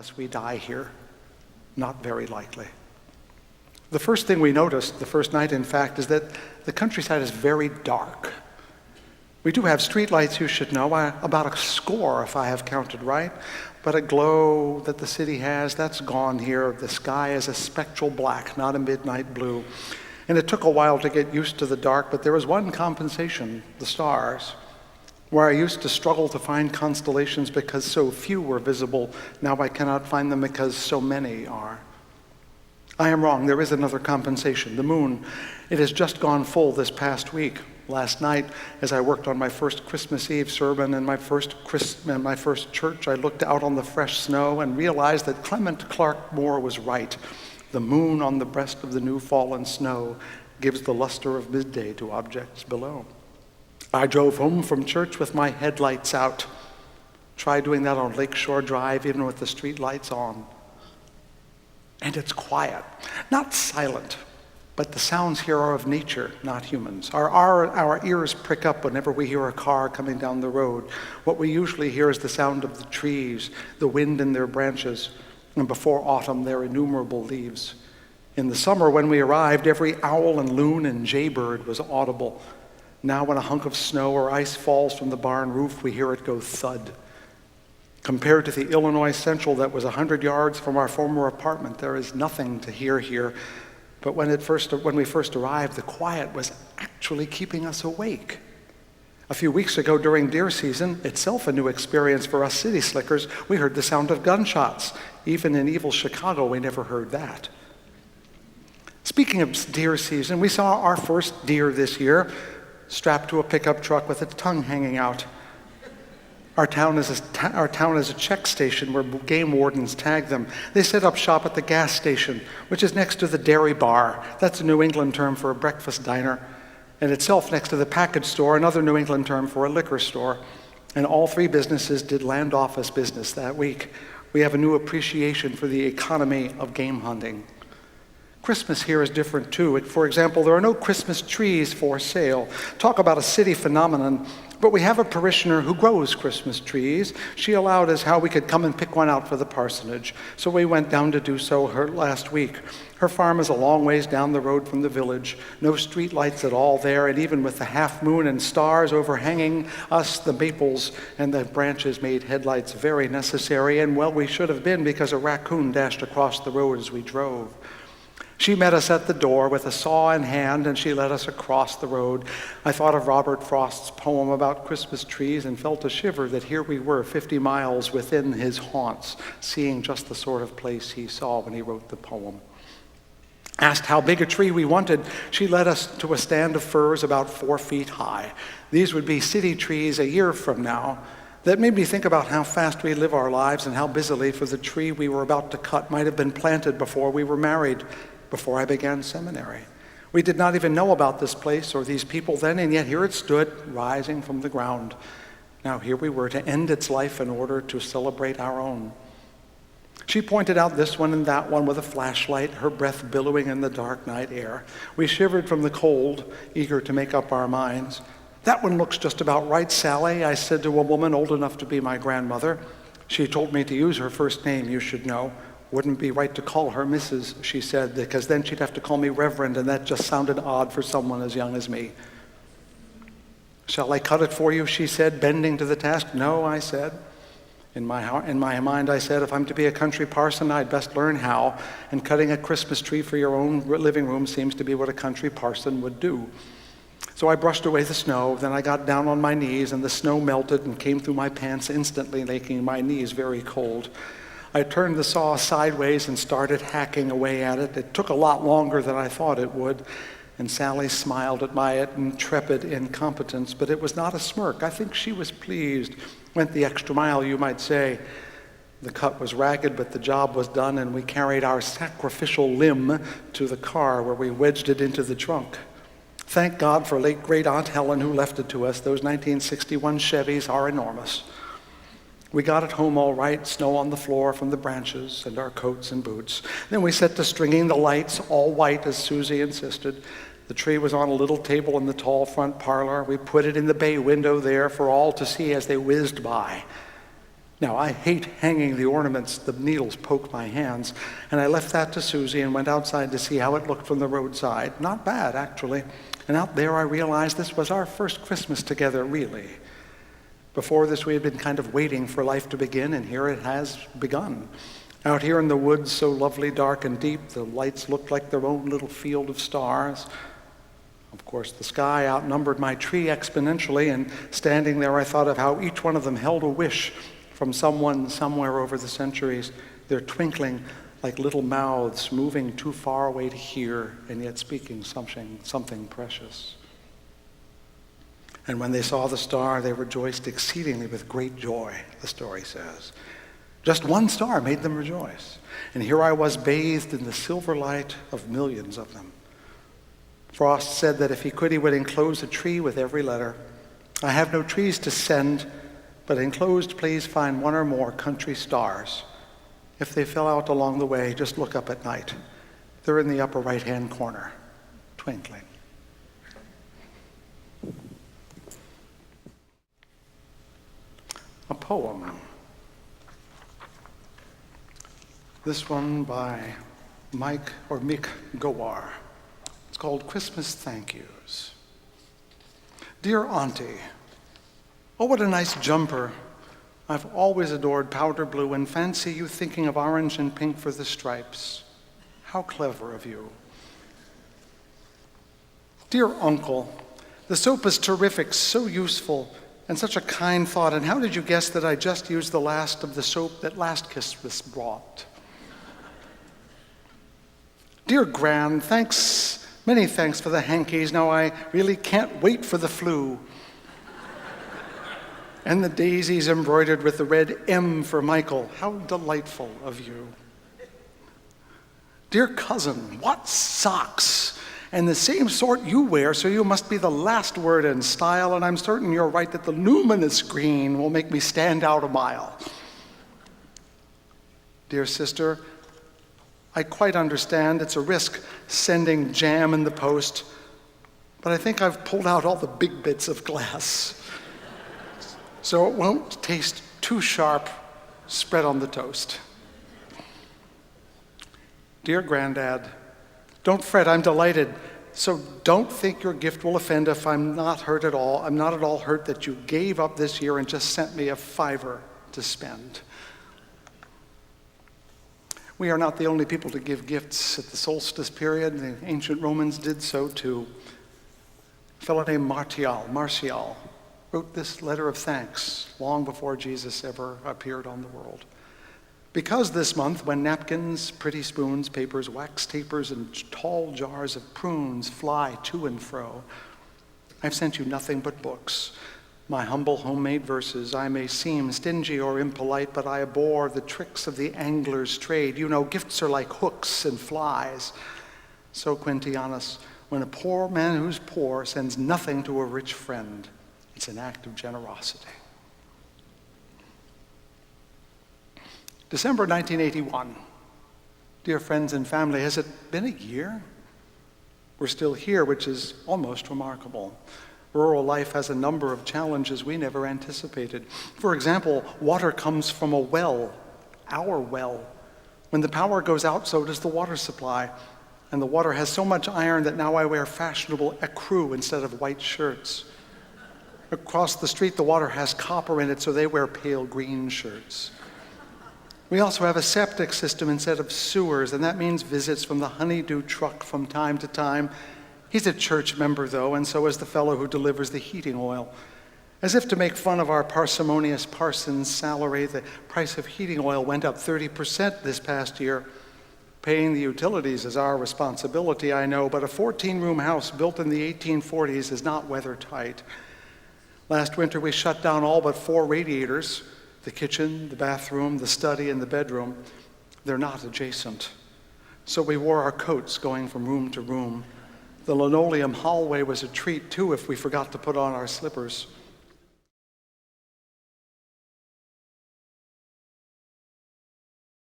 unless we die here. Not very likely. The first thing we noticed the first night, in fact, is that the countryside is very dark. We do have streetlights, you should know, about a score if I have counted right, but a glow that the city has, that's gone here. The sky is a spectral black, not a midnight blue. And it took a while to get used to the dark, but there was one compensation, the stars. Where I used to struggle to find constellations because so few were visible, now I cannot find them because so many are. I am wrong, there is another compensation, the moon. It has just gone full this past week. Last night, as I worked on my first Christmas Eve sermon and my first church, I looked out on the fresh snow and realized that Clement Clarke Moore was right. The moon on the breast of the new fallen snow gives the luster of midday to objects below. I drove home from church with my headlights out. Try doing that on Lakeshore Drive, even with the street lights on. And it's quiet, not silent, but the sounds here are of nature, not humans. Our ears prick up whenever we hear a car coming down the road. What we usually hear is the sound of the trees, the wind in their branches, and before autumn, their innumerable leaves. In the summer, when we arrived, every owl and loon and jaybird was audible. Now when a hunk of snow or ice falls from the barn roof, we hear it go thud. Compared to the Illinois Central that was 100 yards from our former apartment, there is nothing to hear here. But when we first arrived, the quiet was actually keeping us awake. A few weeks ago during deer season, itself a new experience for us city slickers, we heard the sound of gunshots. Even in evil Chicago, we never heard that. Speaking of deer season, we saw our first deer this year, strapped to a pickup truck with its tongue hanging out. Our town is a check station where game wardens tag them. They set up shop at the gas station, which is next to the dairy bar. That's a New England term for a breakfast diner. And itself next to the package store, another New England term for a liquor store. And all three businesses did land office business that week. We have a new appreciation for the economy of game hunting. Christmas here is different too. For example, there are no Christmas trees for sale. Talk about a city phenomenon. But we have a parishioner who grows Christmas trees. She allowed us how we could come and pick one out for the parsonage. So we went down to do so last week. Her farm is a long ways down the road from the village. No street lights at all there, and even with the half moon and stars overhanging us, the maples and the branches made headlights very necessary, and well, we should have been because a raccoon dashed across the road as we drove. She met us at the door with a saw in hand, and she led us across the road. I thought of Robert Frost's poem about Christmas trees and felt a shiver that here we were 50 miles within his haunts, seeing just the sort of place he saw when he wrote the poem. Asked how big a tree we wanted, she led us to a stand of firs about 4 feet high. These would be city trees a year from now. That made me think about how fast we live our lives and how busily, for the tree we were about to cut might have been planted before we were married, before I began seminary. We did not even know about this place or these people then, and yet here it stood, rising from the ground. Now here we were to end its life in order to celebrate our own. She pointed out this one and that one with a flashlight, her breath billowing in the dark night air. We shivered from the cold, eager to make up our minds. "That one looks just about right, Sally," I said to a woman old enough to be my grandmother. She told me to use her first name, you should know. Wouldn't be right to call her Mrs., she said, because then she'd have to call me Reverend, and that just sounded odd for someone as young as me. "Shall I cut it for you?" she said, bending to the task. "No," I said. In my mind, I said, if I'm to be a country parson, I'd best learn how, and cutting a Christmas tree for your own living room seems to be what a country parson would do. So I brushed away the snow, then I got down on my knees, and the snow melted and came through my pants instantly, making my knees very cold. I turned the saw sideways and started hacking away at it. It took a lot longer than I thought it would, and Sally smiled at my intrepid incompetence, but it was not a smirk. I think she was pleased. Went the extra mile, you might say. The cut was ragged, but the job was done, and we carried our sacrificial limb to the car where we wedged it into the trunk. Thank God for late great Aunt Helen who left it to us. Those 1961 Chevys are enormous. We got it home all right, snow on the floor from the branches and our coats and boots. Then we set to stringing the lights, all white as Susie insisted. The tree was on a little table in the tall front parlor. We put it in the bay window there for all to see as they whizzed by. Now, I hate hanging the ornaments. The needles poke my hands. And I left that to Susie and went outside to see how it looked from the roadside. Not bad, actually. And out there I realized this was our first Christmas together, really. Before this, we had been kind of waiting for life to begin, and here it has begun. Out here in the woods, so lovely, dark, and deep, the lights looked like their own little field of stars. Of course, the sky outnumbered my tree exponentially, and standing there, I thought of how each one of them held a wish from someone somewhere over the centuries. They're twinkling like little mouths, moving too far away to hear, and yet speaking something precious. And when they saw the star, they rejoiced exceedingly with great joy, the story says. Just one star made them rejoice. And here I was bathed in the silver light of millions of them. Frost said that if he could, he would enclose a tree with every letter. I have no trees to send, but enclosed, please find one or more country stars. If they fell out along the way, just look up at night. They're in the upper right-hand corner, twinkling. A poem. This one by Mick Gowar. It's called Christmas Thank Yous. Dear Auntie, oh, what a nice jumper. I've always adored powder blue and fancy you thinking of orange and pink for the stripes. How clever of you. Dear Uncle, the soap is terrific, so useful, and such a kind thought. And how did you guess that I just used the last of the soap that last Christmas brought? Dear Gran, many thanks for the hankies. Now I really can't wait for the flu. And the daisies embroidered with the red M for Michael. How delightful of you. Dear cousin, what socks? And the same sort you wear, so you must be the last word in style, and I'm certain you're right that the luminous green will make me stand out a mile. Dear sister, I quite understand it's a risk sending jam in the post, but I think I've pulled out all the big bits of glass. So it won't taste too sharp, spread on the toast. Dear Granddad, don't fret, I'm delighted. So don't think your gift will offend if I'm not hurt at all. I'm not at all hurt that you gave up this year and just sent me a $5 to spend. We are not the only people to give gifts at the solstice period. The ancient Romans did so too. A fellow named Martial wrote this letter of thanks long before Jesus ever appeared on the world. Because this month, when napkins, pretty spoons, papers, wax tapers, and tall jars of prunes fly to and fro, I've sent you nothing but books. My humble homemade verses. I may seem stingy or impolite, but I abhor the tricks of the angler's trade. You know, gifts are like hooks and flies. So, Quintianus, when a poor man who's poor sends nothing to a rich friend, it's an act of generosity. December 1981. Dear friends and family, has it been a year? We're still here, which is almost remarkable. Rural life has a number of challenges we never anticipated. For example, water comes from a well, our well. When the power goes out, so does the water supply. And the water has so much iron that now I wear fashionable ecru instead of white shirts. Across the street, the water has copper in it, so they wear pale green shirts. We also have a septic system instead of sewers, and that means visits from the honeydew truck from time to time. He's a church member, though, and so is the fellow who delivers the heating oil. As if to make fun of our parsimonious parson's salary, the price of heating oil went up 30% this past year. Paying the utilities is our responsibility, I know, but a 14-room house built in the 1840s is not weather-tight. Last winter, we shut down all but 4 radiators, the kitchen, the bathroom, the study, and the bedroom. They're not adjacent. So we wore our coats going from room to room. The linoleum hallway was a treat, too, if we forgot to put on our slippers.